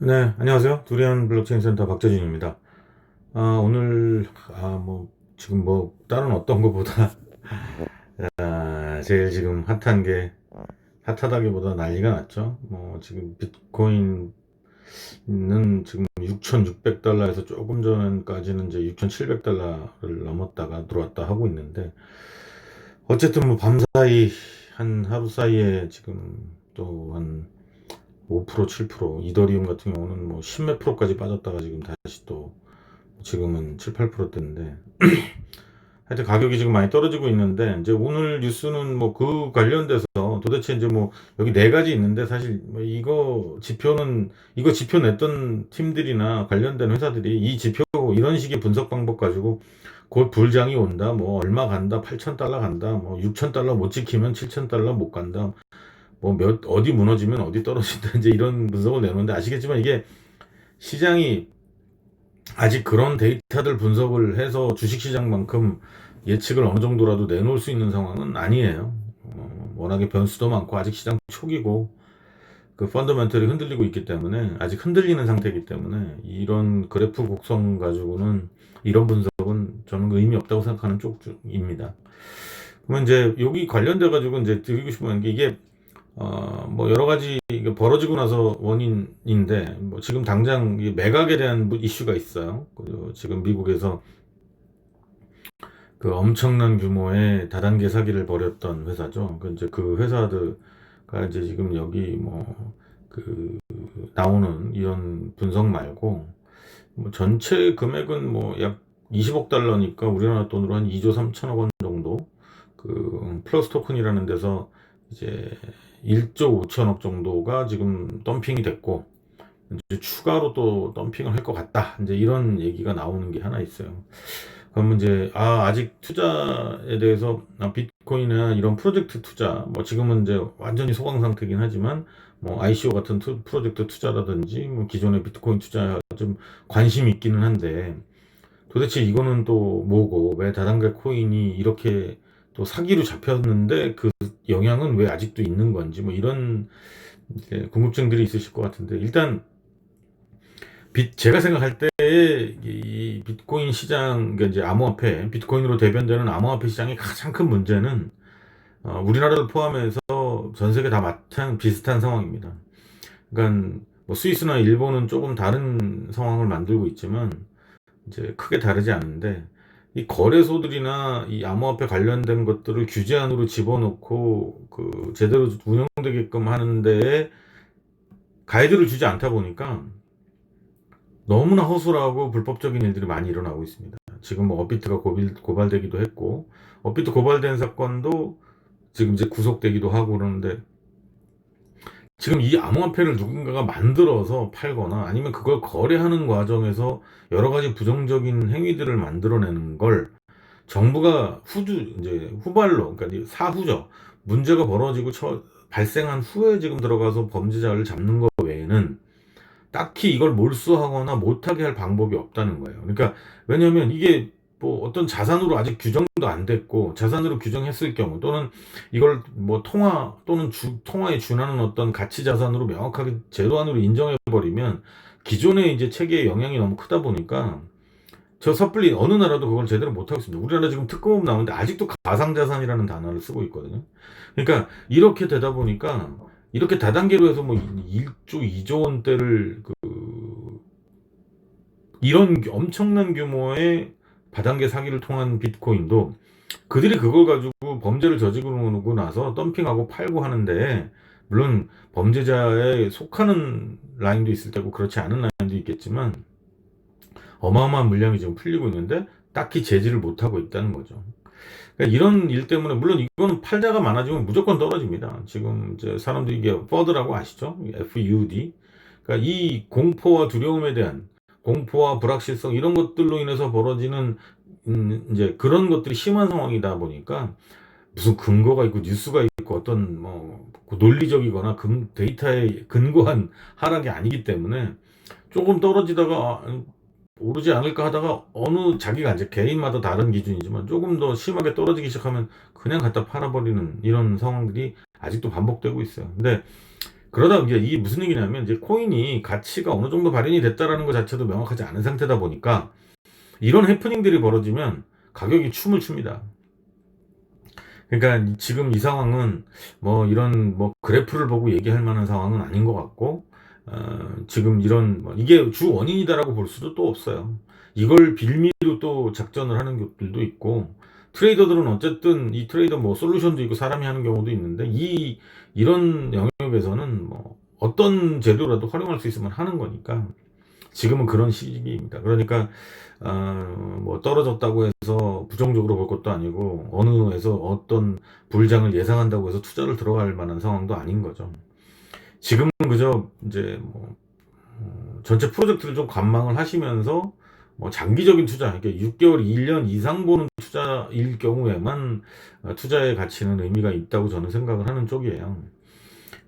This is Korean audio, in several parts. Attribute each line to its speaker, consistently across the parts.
Speaker 1: 네, 안녕하세요. 두리안 블록체인 센터 박재진입니다. 오늘, 지금 다른 어떤 것보다, 제일 지금 핫하다기보다 난리가 났죠. 지금 비트코인은 지금 6,600달러에서 조금 전까지는 이제 6,700달러를 넘었다가 들어왔다 하고 있는데, 어쨌든 밤사이, 한 하루 사이에 지금 또 한 5%, 7%, 이더리움 같은 경우는 뭐 10몇 프로까지 빠졌다가 지금 다시 또 지금은 7, 8%대인데 하여튼 가격이 지금 많이 떨어지고 있는데 이제 오늘 뉴스는 뭐 그 관련돼서 도대체 이제 뭐 여기 네 가지 있는데 사실 뭐 이거 지표 냈던 팀들이나 관련된 회사들이 이 지표 이런 식의 분석 방법 가지고 곧 불장이 온다 뭐 얼마 간다 8,000달러 간다 뭐 6,000달러 못 지키면 7,000달러 못 간다 어디 무너지면 어디 떨어진다 이제 이런 분석을 내놓는데 아시겠지만 이게 시장이 아직 그런 데이터들 분석을 해서 주식시장만큼 예측을 어느 정도라도 내놓을 수 있는 상황은 아니에요. 워낙에 변수도 많고 아직 시장 초기고 그 펀더멘털이 흔들리고 있기 때문에 아직 흔들리는 상태이기 때문에 이런 그래프 곡선 가지고는 이런 분석은 저는 의미 없다고 생각하는 쪽입니다. 그러면 이제 여기 관련돼 가지고 이제 드리고 싶은 게 이게 뭐 여러 가지 이게 벌어지고 나서 원인인데 뭐 지금 당장 이 매각에 대한 이슈가 있어요. 그리고 지금 미국에서 그 엄청난 규모의 다단계 사기를 벌였던 회사죠. 이제 그 회사들가 이제 지금 여기 뭐 그 나오는 이런 분석 말고 뭐 전체 금액은 뭐 약 20억 달러니까 우리나라 돈으로 한 2조 3천억 원 정도 그 플러스 토큰이라는 데서 이제 1조 5천억 정도가 지금 덤핑이 됐고 이제 추가로 또 덤핑을 할 것 같다. 이제 이런 얘기가 나오는 게 하나 있어요. 그러면 이제 아직 투자에 대해서 비트코인이나 이런 프로젝트 투자 뭐 지금은 이제 완전히 소강 상태긴 하지만 뭐 ICO 같은 프로젝트 투자라든지 뭐 기존의 비트코인 투자 좀 관심이 있기는 한데 도대체 이거는 또 뭐고 왜 다단계 코인이 이렇게 또 사기로 잡혔는데 그 영향은 왜 아직도 있는 건지 뭐 이런 이제 궁금증들이 있으실 것 같은데 일단 제가 생각할 때 이 비트코인 시장 그러니까 이제 암호화폐 비트코인으로 대변되는 암호화폐 시장의 가장 큰 문제는 우리나라를 포함해서 전 세계 다 마찬 비슷한 상황입니다. 그러니까 뭐 스위스나 일본은 조금 다른 상황을 만들고 있지만 이제 크게 다르지 않은데 이 거래소들이나 이 암호화폐 관련된 것들을 규제안으로 집어넣고 그 제대로 운영되게끔 하는 데에 가이드를 주지 않다 보니까 너무나 허술하고 불법적인 일들이 많이 일어나고 있습니다. 지금 뭐 업비트가 고발되기도 했고 업비트 고발된 사건도 지금 이제 구속되기도 하고 그러는데 지금 이 암호화폐를 누군가가 만들어서 팔거나 아니면 그걸 거래하는 과정에서 여러 가지 부정적인 행위들을 만들어내는 걸 정부가 이제 후발로, 그러니까 사후죠. 문제가 벌어지고 발생한 후에 지금 들어가서 범죄자를 잡는 것 외에는 딱히 이걸 몰수하거나 못하게 할 방법이 없다는 거예요. 그러니까, 왜냐면 이게 뭐 어떤 자산으로 아직 규정도 안 됐고, 자산으로 규정했을 경우, 또는 이걸 뭐 또는 통화에 준하는 어떤 가치 자산으로 명확하게 제도안으로 인정해버리면, 기존의 이제 체계의 영향이 너무 크다 보니까, 저 섣불리 어느 나라도 그걸 제대로 못하고 있습니다. 우리나라 지금 특검 나오는데 아직도 가상자산이라는 단어를 쓰고 있거든요. 그러니까 이렇게 되다 보니까 이렇게 다단계로 해서 뭐 1조, 2조 원대를 이런 엄청난 규모의 다단계 사기를 통한 비트코인도 그들이 그걸 가지고 범죄를 저지르고 나서 덤핑하고 팔고 하는데 물론 범죄자에 속하는 라인도 있을 테고 그렇지 않은 라인도 있겠지만 어마어마한 물량이 지금 풀리고 있는데 딱히 제지를 못하고 있다는 거죠. 그러니까 이런 일 때문에 물론 이거는 팔자가 많아지면 무조건 떨어집니다. 지금 이제 사람들이 이게 FUD라고 아시죠? FUD. 그러니까 이 공포와 두려움에 대한 공포와 불확실성 이런 것들로 인해서 벌어지는 이제 그런 것들이 심한 상황이다 보니까 무슨 근거가 있고 뉴스가 있고 어떤 뭐 논리적이거나 데이터에 근거한 하락이 아니기 때문에 조금 떨어지다가 오르지 않을까 하다가 자기가 이제 개인마다 다른 기준이지만 조금 더 심하게 떨어지기 시작하면 그냥 갖다 팔아버리는 이런 상황들이 아직도 반복되고 있어요. 근데 그러다 이제 이게 무슨 얘기냐면 이제 코인이 가치가 어느 정도 발현이 됐다라는 것 자체도 명확하지 않은 상태다 보니까 이런 해프닝들이 벌어지면 가격이 춤을 춥니다. 그러니까 지금 이 상황은 뭐 이런 뭐 그래프를 보고 얘기할 만한 상황은 아닌 것 같고, 지금 이런 뭐 이게 주 원인이다라고 볼 수도 또 없어요. 이걸 빌미로 또 작전을 하는 것들도 있고, 트레이더들은 어쨌든 이 트레이더 뭐 솔루션도 있고 사람이 하는 경우도 있는데, 이런 영역에서는 뭐 어떤 재료라도 활용할 수 있으면 하는 거니까 지금은 그런 시기입니다. 그러니까 뭐 떨어졌다고 해서 부정적으로 볼 것도 아니고, 어느 에서 어떤 불장을 예상한다고 해서 투자를 들어갈 만한 상황도 아닌 거죠. 지금은 그저 이제 뭐 전체 프로젝트를 좀 관망을 하시면서 뭐 장기적인 투자, 이렇게 6개월, 1년 이상 보는 투자일 경우에만 투자의 가치는 의미가 있다고 저는 생각을 하는 쪽이에요.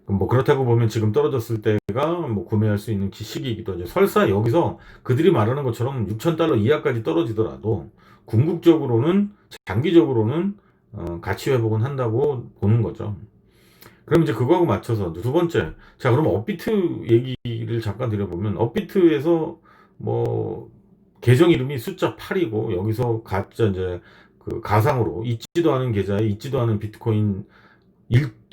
Speaker 1: 뭐 그렇다고 보면 지금 떨어졌을 때가 뭐 구매할 수 있는 시기이기도 하죠. 설사 여기서 그들이 말하는 것처럼 6,000달러 이하까지 떨어지더라도 궁극적으로는, 장기적으로는 가치 회복은 한다고 보는 거죠. 그럼 이제 그거하고 맞춰서 두 번째, 자 그럼 업비트 얘기를 잠깐 드려보면, 업비트에서 뭐 계정 이름이 숫자 8이고 여기서 가짜 이제 그 가상으로 있지도 않은 계좌에 있지도 않은 비트코인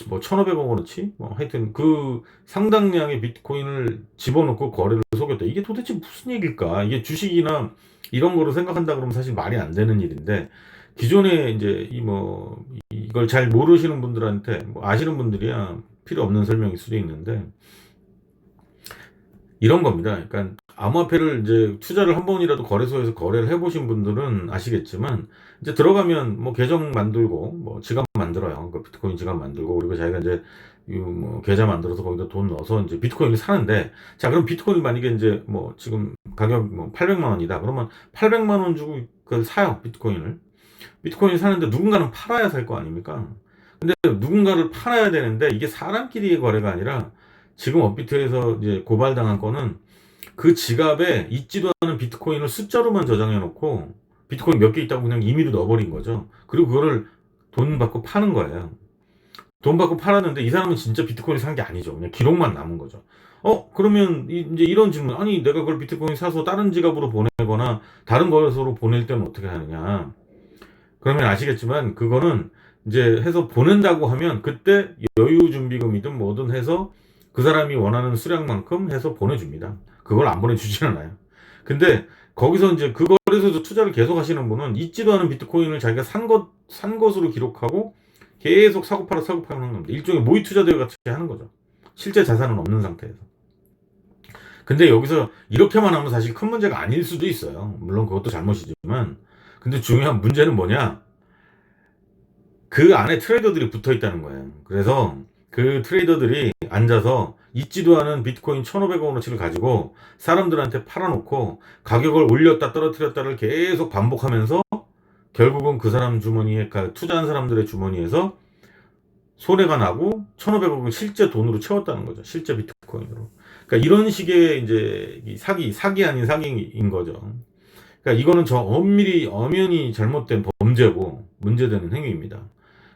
Speaker 1: 뭐 1,500억 원어치 뭐 하여튼 그 상당량의 비트코인을 집어넣고 거래를 속였다. 이게 도대체 무슨 얘기일까? 이게 주식이나 이런 거로 생각한다 그러면 사실 말이 안 되는 일인데, 기존에 이제 이 뭐 이걸 잘 모르시는 분들한테, 뭐 아시는 분들이야 필요 없는 설명일 수도 있는데, 이런 겁니다. 그러니까 암호화폐를 이제 투자를 한 번이라도 거래소에서 거래를 해보신 분들은 아시겠지만, 이제 들어가면 뭐 계정 만들고 뭐 지갑 만들어요. 그 비트코인 지갑 만들고, 그리고 자기가 이제 이뭐 계좌 만들어서 거기다 돈 넣어서 이제 비트코인을 사는데, 자 그럼 비트코인 만약에 이제 뭐 지금 가격 뭐 800만 원이다 그러면 800만 원 주고 그 사요, 비트코인을. 비트코인 사는데 누군가는 팔아야 살 거 아닙니까? 근데 누군가를 팔아야 되는데, 이게 사람끼리의 거래가 아니라 지금 업비트에서 이제 고발당한 거는 그 지갑에 있지도 않은 비트코인을 숫자로만 저장해 놓고 비트코인 몇 개 있다고 그냥 임의로 넣어버린 거죠. 그리고 그거를 돈 받고 파는 거예요. 돈 받고 팔았는데 이 사람은 진짜 비트코인을 산 게 아니죠. 그냥 기록만 남은 거죠. 그러면 이제 이런 질문, 아니 내가 그걸 비트코인 사서 다른 지갑으로 보내거나 다른 거래소로 보낼 때는 어떻게 하느냐. 그러면 아시겠지만 그거는 이제 해서 보낸다고 하면 그때 여유 준비금이든 뭐든 해서 그 사람이 원하는 수량만큼 해서 보내줍니다. 그걸 안 보내주진 않아요. 근데 거기서 이제 그 거래소에서 투자를 계속 하시는 분은 있지도 않은 비트코인을 자기가 산 것으로 기록하고 계속 사고 팔아 하는 겁니다. 일종의 모의 투자 대회 같이 하는 거죠. 실제 자산은 없는 상태에서. 근데 여기서 이렇게만 하면 사실 큰 문제가 아닐 수도 있어요. 물론 그것도 잘못이지만. 근데 중요한 문제는 뭐냐? 그 안에 트레이더들이 붙어 있다는 거예요. 그래서 그 트레이더들이 앉아서 있지도 않은 비트코인 1,500원어치를 가지고 사람들한테 팔아놓고 가격을 올렸다 떨어뜨렸다를 계속 반복하면서 결국은 그 사람 주머니에, 투자한 사람들의 주머니에서 손해가 나고 1,500억을 실제 돈으로 채웠다는 거죠. 실제 비트코인으로. 그러니까 이런 식의 이제 사기 아닌 사기인 거죠. 그러니까 이거는 엄연히 잘못된 범죄고 문제되는 행위입니다.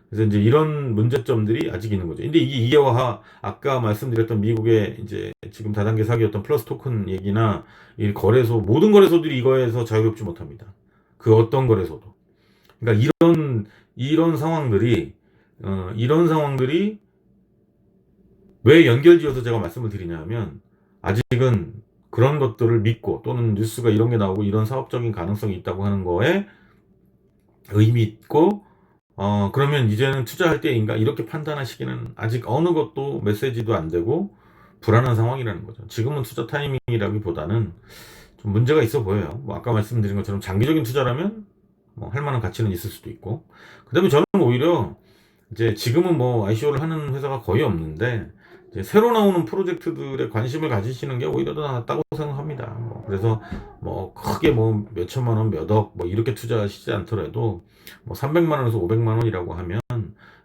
Speaker 1: 그래서 이제 이런 문제점들이 아직 있는 거죠. 근데 이게와 아까 말씀드렸던 미국의 이제 지금 다단계 사기였던 플러스 토큰 얘기나 이 거래소, 모든 거래소들이 이거에서 자유롭지 못합니다. 그 어떤 거래소도. 그러니까 이런 상황들이 왜 연결지어서 제가 말씀을 드리냐면, 아직은 그런 것들을 믿고, 또는 뉴스가 이런 게 나오고 이런 사업적인 가능성이 있다고 하는 거에 의미 있고, 그러면 이제는 투자할 때인가 이렇게 판단하시기는 아직 어느 것도 메시지도 안 되고 불안한 상황이라는 거죠. 지금은 투자 타이밍이라기보다는 좀 문제가 있어 보여요. 뭐 아까 말씀드린 것처럼 장기적인 투자라면 뭐 할 만한 가치는 있을 수도 있고, 그 다음에 저는 오히려 이제 지금은 뭐 ICO를 하는 회사가 거의 없는데, 이제 새로 나오는 프로젝트들에 관심을 가지시는 게 오히려 더 낫다고 생각합니다. 뭐 그래서 뭐 크게 뭐 몇천만 원, 몇억 뭐 이렇게 투자하시지 않더라도 뭐 300만 원에서 500만 원이라고 하면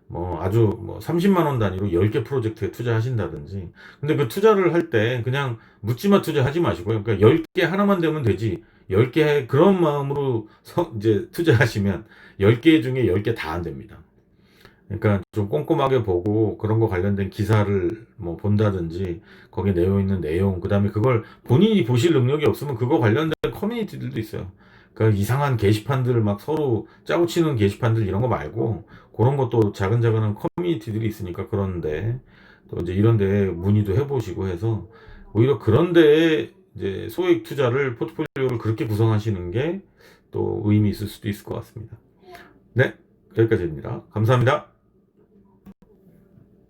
Speaker 1: 뭐 아주 뭐 30만 원 단위로 10개 프로젝트에 투자하신다든지. 근데 그 투자를 할 때 그냥 묻지마 투자하지 마시고요. 그러니까 10개 하나만 되면 되지. 10개 그런 마음으로 이제 투자하시면 10개 중에 10개 다 안 됩니다. 그러니까 좀 꼼꼼하게 보고 그런 거 관련된 기사를 뭐 본다든지 거기에 내어 있는 내용, 그다음에 그걸 본인이 보실 능력이 없으면 그거 관련된 커뮤니티들도 있어요. 그러니까 이상한 게시판들 막 서로 짜고 치는 게시판들 이런 거 말고 그런 것도 자근자근한 커뮤니티들이 있으니까 그런데 또 이제 이런 데 문의도 해보시고 해서 오히려 그런 데에 이제 소액 투자를 포트폴리오를 그렇게 구성하시는 게 또 의미 있을 수도 있을 것 같습니다. 네, 여기까지입니다. 감사합니다.